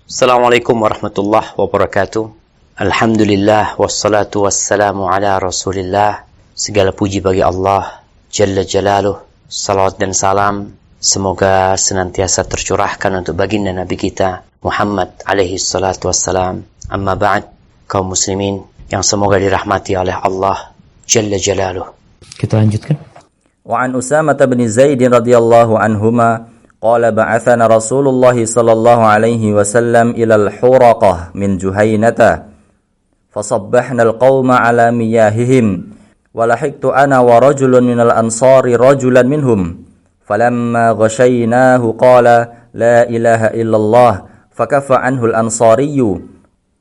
Assalamualaikum warahmatullahi wabarakatuh. Alhamdulillah wassalatu wassalamu ala Rasulillah. Segala puji bagi Allah Jalla Jalaluh. Salawat dan salam semoga senantiasa tercurahkan untuk baginda Nabi kita Muhammad alaihi salatu wassalam. Amma ba'd, kaum muslimin yang semoga dirahmati oleh Allah Jalla Jalaluh. Kita lanjutkan. Wa an Usamah bin Zaid radhiyallahu anhuma qala ba'athana Rasulullah sallallahu alaihi wasallam ila al-Huraqah min Juhaynata fasabbahna al-qauma ala miyahihim wa lahiqtu ana wa rajulun min al-ansari rajulan minhum falamma ghashaynahu qala la ilaha illallah fakaffa anhu al-ansariyyu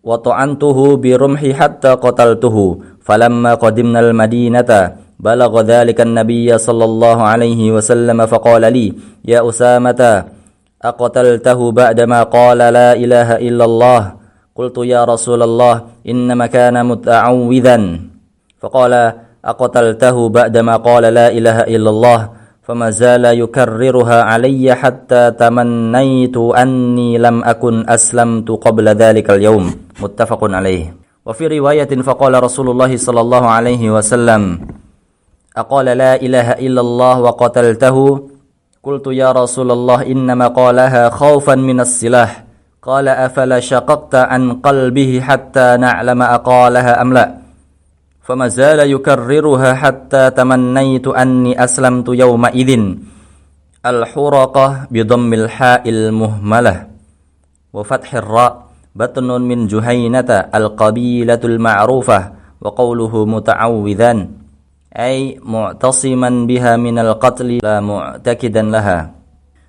wa ta'antuhu bi rumhi hatta qataltuhu falamma qadimna al-madinata بلغ ذلك النبي صلى الله عليه وسلم فقال لي يا أسامة أقتلته بعدما قال لا إله إلا الله قلت يا رسول الله إنما كان متعوذا فقال أقتلته بعدما قال لا إله إلا الله فما زال يكررها علي حتى تمنيت أني لم أكن أسلمت قبل ذلك اليوم متفق عليه وفي رواية فقال رسول الله صلى الله عليه وسلم أقال لا إله إلا الله وقتلته قلت يا رسول الله إنما قالها خوفا من السلاح قال أفلا شققت عن قلبه حتى نعلم أقالها أم لا فما زال يكررها حتى تمنيت أني أسلمت يومئذ الحرقة بضم الحاء المهملة وفتح الراء بطن من جهينة القبيلة المعروفة وقوله متعوذا ay mu'tasiman biha minal qatli la mu'takidan laha.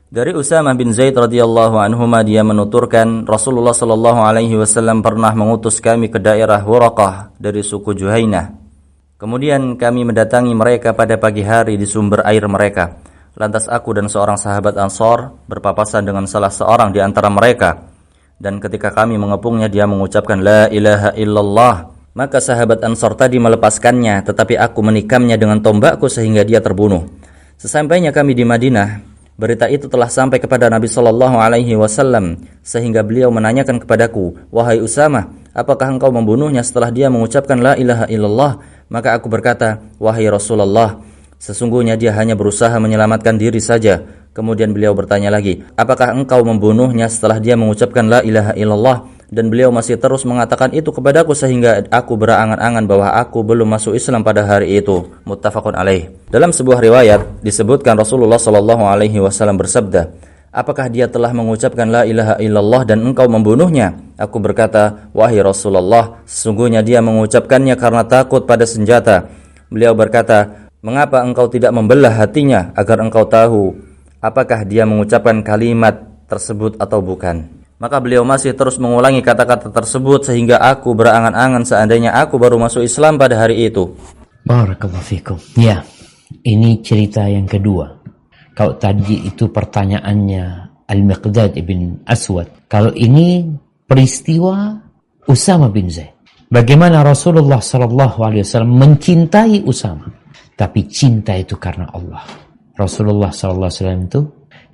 Dari Usamah bin Zaid radhiyallahu anhuma dia menuturkan Rasulullah sallallahu alaihi wasallam pernah mengutus kami ke daerah Huraqah dari suku Juhainah. Kemudian kami mendatangi mereka pada pagi hari di sumber air mereka. Lantas aku dan seorang sahabat Ansor berpapasan dengan salah seorang di antara mereka. Dan ketika kami mengepungnya dia mengucapkan la ilaha illallah. Maka sahabat Ansor tadi melepaskannya, tetapi aku menikamnya dengan tombakku sehingga dia terbunuh. Sesampainya kami di Madinah, berita itu telah sampai kepada Nabi sallallahu alaihi wasallam sehingga beliau menanyakan kepadaku, "Wahai Usamah, apakah engkau membunuhnya setelah dia mengucapkan la ilaha illallah?" Maka aku berkata, "Wahai Rasulullah, sesungguhnya dia hanya berusaha menyelamatkan diri saja." Kemudian beliau bertanya lagi, "Apakah engkau membunuhnya setelah dia mengucapkan la ilaha illallah?" Dan beliau masih terus mengatakan itu kepadaku sehingga aku berangan-angan bahwa aku belum masuk Islam pada hari itu. Muttafaqun alaih. Dalam sebuah riwayat disebutkan Rasulullah sallallahu alaihi wasallam bersabda, "Apakah dia telah mengucapkan la ilaha illallah dan engkau membunuhnya?" Aku berkata, "Wahai Rasulullah, sesungguhnya dia mengucapkannya karena takut pada senjata." Beliau berkata, "Mengapa engkau tidak membelah hatinya agar engkau tahu apakah dia mengucapkan kalimat tersebut atau bukan?" Maka beliau masih terus mengulangi kata-kata tersebut sehingga aku berangan-angan seandainya aku baru masuk Islam pada hari itu. Barakallahu fikum. Ya, ini cerita yang kedua. Kalau tadi itu pertanyaannya Al-Miqdad ibn Aswad. Kalau ini peristiwa Usamah bin Zaid. Bagaimana Rasulullah SAW mencintai Usamah. Tapi cinta itu karena Allah. Rasulullah SAW itu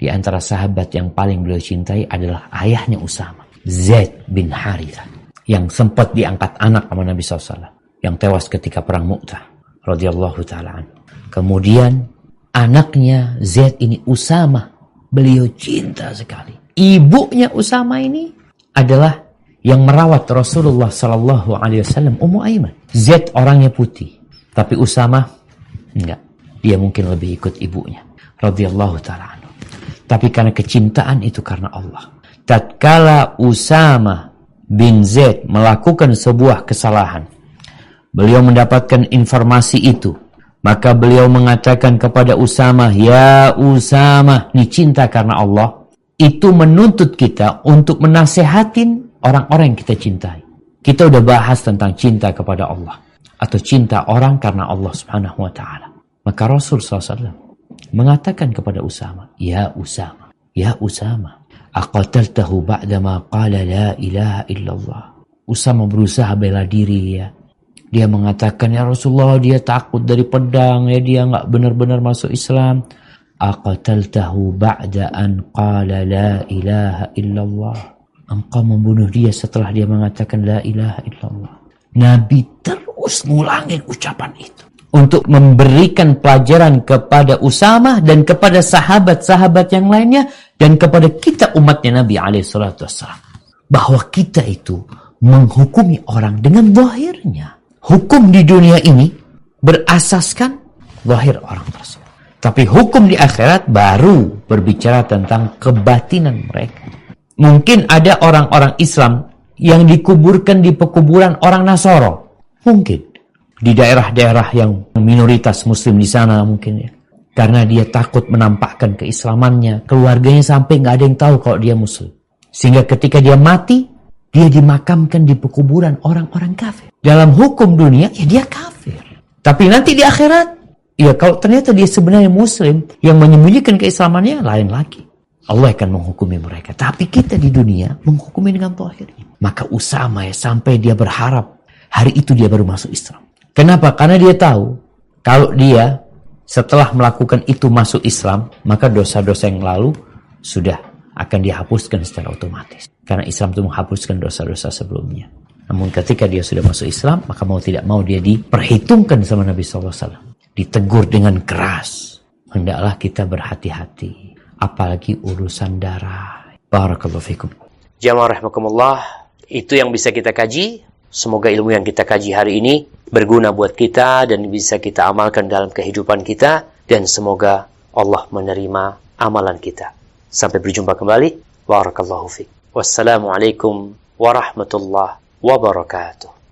di antara sahabat yang paling beliau cintai adalah ayahnya Usamah, Zaid bin Harithah, yang sempat diangkat anak sama Nabi SAW, yang tewas ketika perang Mu'tah, radhiyallahu ta'ala. Kemudian anaknya Zaid ini Usamah, beliau cinta sekali. Ibunya Usamah ini adalah yang merawat Rasulullah SAW, Ummu Aiman. Zaid orangnya putih, tapi Usamah enggak. Dia mungkin lebih ikut ibunya, radhiyallahu ta'ala. Tapi karena kecintaan itu karena Allah. Tatkala Usamah bin Zaid melakukan sebuah kesalahan, beliau mendapatkan informasi itu, maka beliau mengatakan kepada Usamah, "Ya Usamah," ini cinta karena Allah, itu menuntut kita untuk menasehatin orang-orang yang kita cintai. Kita udah bahas tentang cinta kepada Allah atau cinta orang karena Allah Subhanahu wa taala. Maka Rasul SAW mengatakan kepada Usamah, "Ya Usamah, aqataltahu ba'dama qala la ilaha illallah." Usamah berusaha bela diri ya. Dia mengatakan, "Ya Rasulullah, dia takut dari pedang, ya dia enggak benar-benar masuk Islam." Aqataltahu ba'da an qala la ilaha illallah. engkau membunuh dia setelah dia mengatakan la ilaha illallah. Nabi terus ngulangin ucapan itu untuk memberikan pelajaran kepada Usamah dan kepada sahabat-sahabat yang lainnya dan kepada kita umatnya Nabi SAW, bahwa kita itu menghukumi orang dengan zahirnya. Hukum di dunia ini berasaskan zahir orang tersebut, tapi hukum di akhirat baru berbicara tentang kebatinan mereka. Mungkin ada orang-orang Islam yang dikuburkan di pekuburan orang Nasoro, mungkin di daerah-daerah yang minoritas Muslim di sana, mungkin ya, karena dia takut menampakkan keislamannya, keluarganya sampai nggak ada yang tahu kalau dia Muslim, sehingga ketika dia mati dia dimakamkan di pekuburan orang-orang kafir. Dalam hukum dunia ya dia kafir, tapi nanti di akhirat ya kalau ternyata dia sebenarnya Muslim yang menyembunyikan keislamannya, lain lagi. Allah akan menghukumi mereka. Tapi kita di dunia menghukumi dengan zahirnya. Maka Usamah ya, sampai dia berharap hari itu dia baru masuk Islam. Kenapa? Karena dia tahu kalau dia setelah melakukan itu masuk Islam, maka dosa-dosa yang lalu sudah akan dihapuskan secara otomatis. Karena Islam itu menghapuskan dosa-dosa sebelumnya. Namun ketika dia sudah masuk Islam, maka mau tidak mau dia diperhitungkan sama Nabi SAW. Ditegur dengan keras. Hendaklah kita berhati-hati. Apalagi urusan darah. Barakallahu fikum. Jamaah rahimakumullah, itu yang bisa kita kaji. Semoga ilmu yang kita kaji hari ini berguna buat kita dan bisa kita amalkan dalam kehidupan kita, dan semoga Allah menerima amalan kita. Sampai berjumpa kembali. Barakallahu fikum. Wassalamualaikum warahmatullahi wabarakatuh.